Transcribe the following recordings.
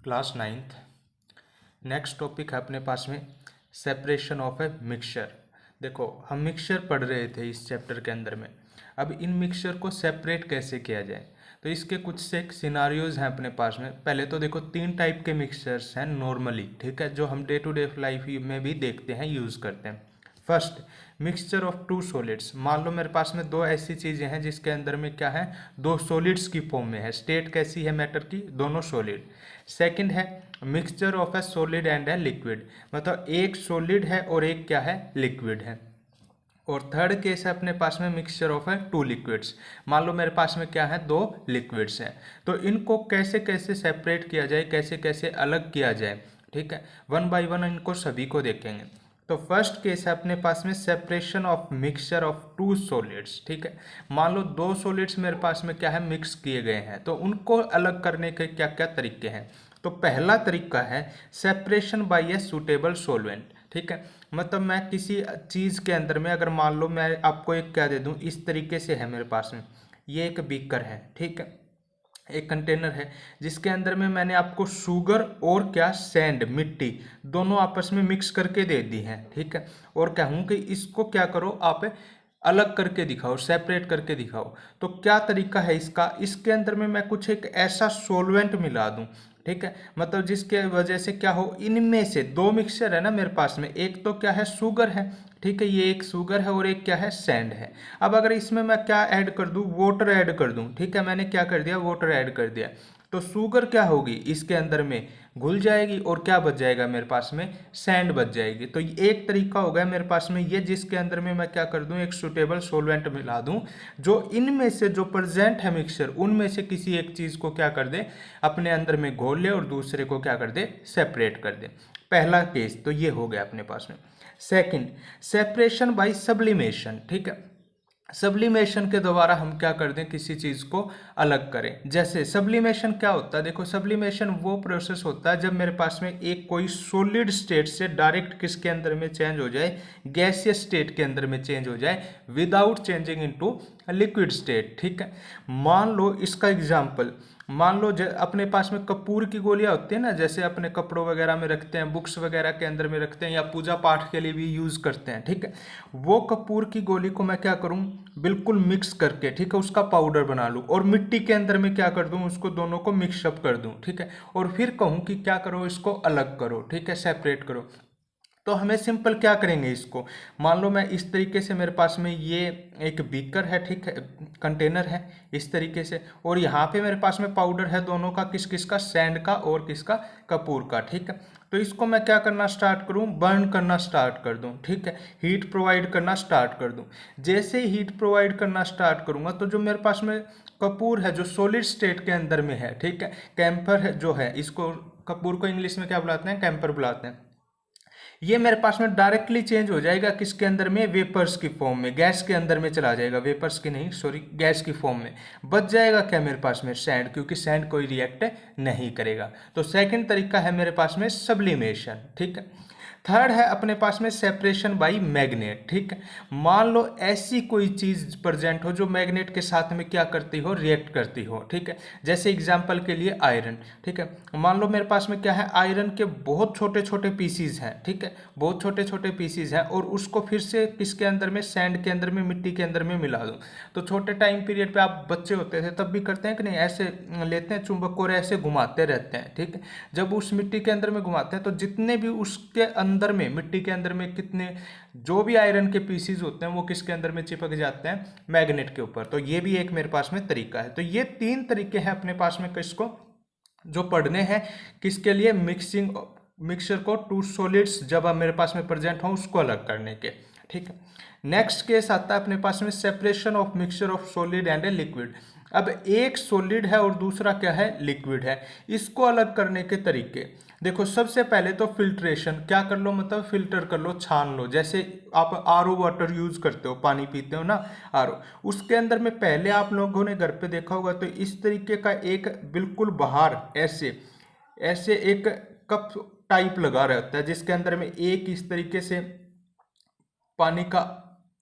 Class 9th। Next topic है अपने पास में सेपरेशन ऑफ ए मिक्सचर। देखो हम मिक्सचर पढ़ रहे थे इस चैप्टर के अंदर में। अब इन मिक्सचर को सेपरेट कैसे किया जाए, तो इसके कुछ से सिनारियोज हैं अपने पास में। पहले तो देखो 3 टाइप के मिक्सचर्स हैं नॉर्मली, ठीक है, जो हम डे टू डे लाइफ में भी देखते हैं, यूज़ करते हैं। First, mixture of 2 solids. मान लो मेरे पास में 2 ऐसी चीज़ें हैं जिसके अंदर में क्या है, 2 सॉलिड्स की फॉर्म में है। स्टेट कैसी है मैटर की, दोनों सॉलिड। सेकंड है mixture of A solid and a liquid, मतलब एक सॉलिड है और एक क्या है, लिक्विड है। और थर्ड केस है अपने पास में मिक्सचर ऑफ है 2 लिक्विड्स। मान लो मेरे पास में क्या है, 2 लिक्विड्स हैं, तो इनको कैसे कैसे सेपरेट किया जाए, कैसे कैसे अलग किया जाए, ठीक है, वन बाय वन इनको सभी को देखेंगे। तो फर्स्ट केस है अपने पास में separation of mixture of 2 solids, ठीक है। मान लो 2 सॉलिड्स मेरे पास में क्या है, मिक्स किए गए हैं, तो उनको अलग करने के क्या क्या तरीके हैं। तो पहला तरीका है separation by a suitable solvent, ठीक है। मतलब मैं किसी चीज़ के अंदर में, अगर मान लो मैं आपको एक क्या दे दूं, इस तरीके से है मेरे पास में, ये एक बीकर है, ठीक है, एक कंटेनर है जिसके अंदर में मैंने आपको शुगर और क्या, सैंड, मिट्टी, दोनों आपस में मिक्स करके दे दी है, ठीक है। और कहूँ कि इसको क्या करो, आप अलग करके दिखाओ, सेपरेट करके दिखाओ। तो क्या तरीका है इसका, इसके अंदर में मैं कुछ एक ऐसा सॉल्वेंट मिला दूं, ठीक है, मतलब जिसके वजह से क्या हो, इनमें से 2 मिक्सचर है ना मेरे पास में, एक तो क्या है, शुगर है, ठीक है, ये एक शुगर है और एक क्या है, सैंड है। अब अगर इसमें मैं क्या ऐड कर दूं, वाटर ऐड कर दूं, ठीक है, मैंने क्या कर दिया, वाटर ऐड कर दिया, तो शुगर क्या होगी, इसके अंदर में घुल जाएगी और क्या बच जाएगा मेरे पास में, सैंड बच जाएगी। तो एक तरीका हो गया मेरे पास में ये, जिसके अंदर में मैं क्या कर दूं, एक सुटेबल सॉल्वेंट मिला दूं, जो इनमें से जो प्रेजेंट है मिक्सचर, उनमें से किसी एक चीज़ को क्या कर दे, अपने अंदर में घोल ले और दूसरे को क्या कर दे, सेपरेट कर दे। पहला केस तो ये हो गया अपने पास में। सेकंड, सेपरेशन बाय सब्लिमेशन, ठीक है। सब्लिमेशन के द्वारा हम क्या कर दें, किसी चीज़ को अलग करें। जैसे सब्लिमेशन क्या होता है, देखो सब्लिमेशन वो प्रोसेस होता है जब मेरे पास में एक कोई सॉलिड स्टेट से डायरेक्ट किसके अंदर में चेंज हो जाए, गैसियस स्टेट के अंदर में चेंज हो जाए, without changing into liquid state, ठीक है। मान लो इसका एग्जांपल, मान लो अपने पास में कपूर की गोलियां होती है ना, जैसे अपने कपड़ों वगैरह में रखते हैं, बुक्स वगैरह के अंदर में रखते हैं, या पूजा पाठ के लिए भी यूज़ करते हैं, ठीक है। वो कपूर की गोली को मैं क्या करूं, बिल्कुल मिक्स करके, ठीक है, उसका पाउडर बना लूं और मिट्टी के अंदर में क्या कर दूं, उसको दोनों को मिक्सअप कर दूं, ठीक है, और फिर कहूं कि क्या करो, इसको अलग करो, ठीक है, सेपरेट करो। तो हमें सिंपल क्या करेंगे इसको, मान लो मैं इस तरीके से, मेरे पास में ये एक बीकर है, ठीक है, कंटेनर है इस तरीके से, और यहाँ पे मेरे पास में पाउडर है दोनों का, किस किस का, सैंड का और किसका, कपूर का, ठीक है। तो इसको मैं क्या करना स्टार्ट करूँ, बर्न करना स्टार्ट कर दूँ, ठीक है, हीट प्रोवाइड करना स्टार्ट कर दूँ। जैसे ही हीट प्रोवाइड करना स्टार्ट करूँगा तो जो मेरे पास में कपूर है, जो सॉलिड स्टेट के अंदर में है, ठीक है, कैंपर है जो है, इसको कपूर को इंग्लिश में क्या बुलाते हैं, कैंपर बुलाते हैं, ये मेरे पास में डायरेक्टली चेंज हो जाएगा किसके अंदर में, वेपर्स की फॉर्म में, गैस के अंदर में चला जाएगा, वेपर्स की नहीं, सॉरी, गैस की फॉर्म में। बच जाएगा क्या मेरे पास में, सैंड, क्योंकि सैंड कोई रिएक्ट नहीं करेगा। तो सेकंड तरीका है मेरे पास में सब्लिमेशन, ठीक है। थर्ड है अपने पास में सेपरेशन बाय मैग्नेट, ठीक है। मान लो ऐसी कोई चीज प्रेजेंट हो जो मैग्नेट के साथ में क्या करती हो, रिएक्ट करती हो, ठीक है। जैसे एग्जांपल के लिए आयरन, ठीक है, मान लो मेरे पास में क्या है, आयरन के बहुत छोटे छोटे पीसीज हैं, ठीक है, बहुत छोटे छोटे पीसीज हैं, और उसको फिर से किसके अंदर में, सैंड के अंदर में, मिट्टी के अंदर में मिला दो। तो छोटे टाइम पीरियड पे आप बच्चे होते थे तब भी करते हैं कि नहीं, ऐसे लेते हैं चुंबक को और ऐसे घुमाते रहते हैं, ठीक है। जब उस मिट्टी के अंदर में घुमाते हैं तो जितने भी उसके अंदर में, मिट्टी के अंदर में कितने जो भी आयरन के पीसीज होते हैं वो किसके अंदर में चिपक जाते हैं, मैग्नेट के ऊपर। तो ये भी एक मेरे पास में तरीका है। तो ये 3 तरीके हैं अपने पास में किसको, जो पढ़ने हैं, किसके लिए, मिक्सचर को 2 सॉलिड्स जब मेरे पास में प्रेजेंट हो उसको अलग करने के, ठीक है। नेक्स्ट केस आता है अपने पास में separation of mixture of solid and a liquid. अब एक सॉलिड है और दूसरा क्या है, लिक्विड है, इसको अलग करने के तरीके देखो। सबसे पहले तो फिल्ट्रेशन, क्या कर लो, मतलब फिल्टर कर लो, छान लो। जैसे आप आरओ वाटर यूज करते हो, पानी पीते हो ना, आरओ, उसके अंदर में पहले आप लोगों ने घर पे देखा होगा, तो इस तरीके का एक बिल्कुल बाहर ऐसे ऐसे एक कप टाइप लगा रहता है, जिसके अंदर में एक इस तरीके से पानी का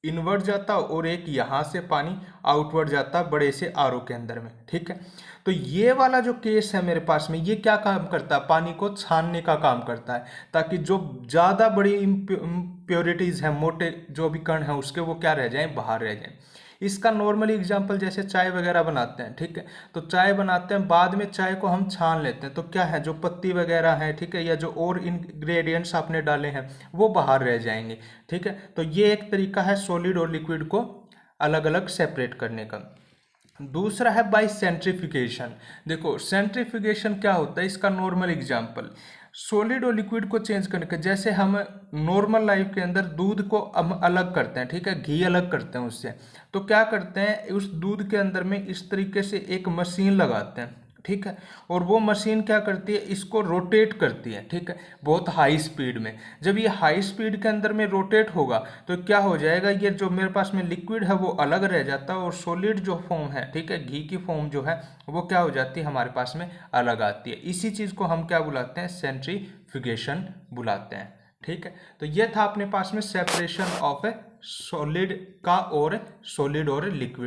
इनवर्ड जाता और एक यहाँ से पानी आउटवर्ड जाता बड़े से आरओ के अंदर में, ठीक है। तो ये वाला जो केस है मेरे पास में, ये क्या काम करता है, पानी को छानने का काम करता है, ताकि जो ज़्यादा बड़ी इम्प्योरिटीज़ हैं, मोटे जो भी कण हैं उसके, वो क्या रह जाएं, बाहर रह जाएं। इसका नॉर्मली एग्जांपल जैसे चाय वगैरह बनाते हैं, ठीक है, तो चाय बनाते हैं, बाद में चाय को हम छान लेते हैं, तो क्या है, जो पत्ती वगैरह है, ठीक है, या जो और इंग्रेडिएंट्स आपने डाले हैं वो बाहर रह जाएंगे, ठीक है। तो ये एक तरीका है सॉलिड और लिक्विड को अलग अलग सेपरेट करने का। दूसरा है बाय सेंट्रीफ्यूगेशन। देखो सेंट्रीफ्यूगेशन क्या होता है, इसका नॉर्मल एग्जांपल सॉलिड और लिक्विड को चेंज करने का, जैसे हम नॉर्मल लाइफ के अंदर दूध को हम अलग करते हैं, ठीक है, घी अलग करते हैं उससे, तो क्या करते हैं, उस दूध के अंदर में इस तरीके से एक मशीन लगाते हैं, ठीक है, और वो मशीन क्या करती है, इसको रोटेट करती है, ठीक है, बहुत हाई स्पीड में। जब ये हाई स्पीड के अंदर में रोटेट होगा तो क्या हो जाएगा, ये जो मेरे पास में लिक्विड है वो अलग रह जाता है, और सॉलिड जो फॉर्म है, ठीक है, घी की फॉर्म जो है वो क्या हो जाती है, हमारे पास में अलग आती है। इसी चीज़ को हम क्या बुलाते हैं, सेंट्रीफ्यूगेशन बुलाते हैं, ठीक है। तो ये था अपने पास में सेपरेशन ऑफ ए सॉलिड का और सॉलिड और लिक्विड।